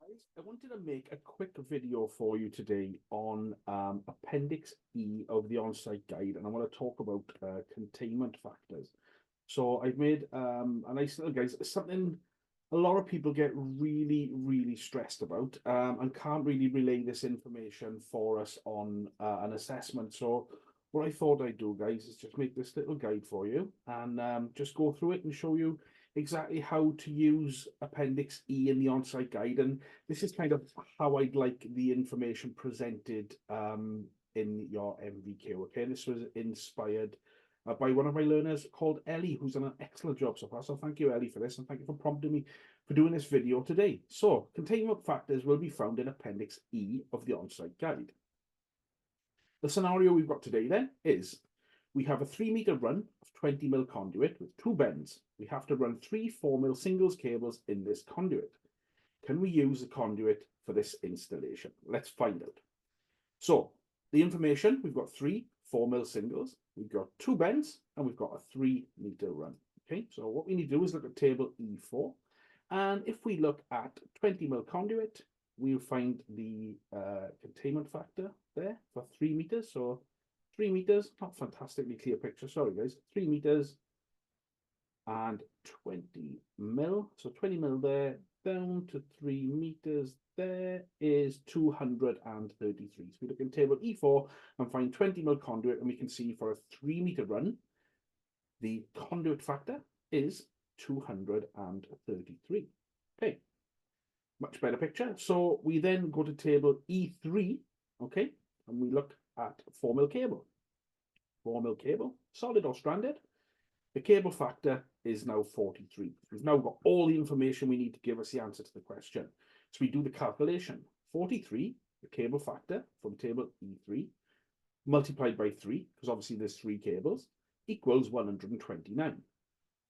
Guys, I wanted to make a quick video for you today on Appendix E of the on-site guide, and I want to talk about containment factors. So I've made a nice little guide, something a lot of people get really stressed about and can't really relay this information for us on an assessment. So what I thought I'd do, guys, is just make this little guide for you and just go through it and show you exactly how to use Appendix E in the on-site guide. And this is kind of how I'd like the information presented in your MVQ. Okay, this was inspired by one of my learners called Ellie, who's done an excellent job so far. So thank you, Ellie, for this, and thank you for prompting me for doing this video today. So containment factors will be found in Appendix E of the on-site guide. The scenario we've got today then is we have a 3-meter run of 20 mil conduit with 2 bends. We have to run 3 4 mil singles cables in this conduit. Can we use the conduit for this installation? Let's find out. So the information, we've got 3 4 mil singles, we've got 2 bends, and we've got a 3-meter run. Okay, so what we need to do is look at table E4. And if we look at 20 mil conduit, we'll find the containment factor there for 3 meters. So 3 meters, not fantastically clear picture, sorry guys, 3 meters and 20 mil. So 20 mil there, down to 3 meters, there is 233. So we look in table E4 and find 20 mil conduit, and we can see for a 3-meter run, the conduit factor is 233. Okay, much better picture. So we then go to table E3, okay, and we look at 4 mil cable. 4 mil cable, solid or stranded. The cable factor is now 43. We've now got all the information we need to give us the answer to the question. So we do the calculation. 43, the cable factor from table E3, multiplied by 3, because obviously there's 3 cables, equals 129.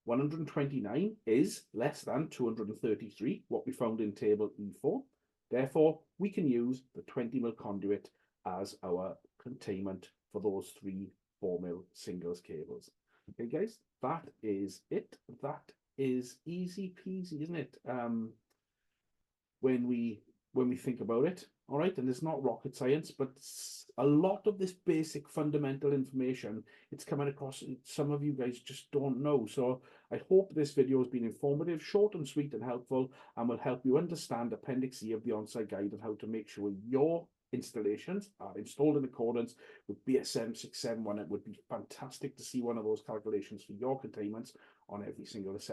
129 is less than 233, what we found in table E4. Therefore, we can use the 20 mil conduit as our containment for those 3 4 mil singles cables. Okay, guys, that is it. That is easy peasy, isn't it? When we think about it, all right, and it's not rocket science, but a lot of this basic fundamental information, it's coming across, some of you guys just don't know. So I hope this video has been informative, short and sweet and helpful, and will help you understand Appendix E of the on-site guide and how to make sure your installations are installed in accordance with BSM 671. It would be fantastic to see one of those calculations for your containments on every single assessment.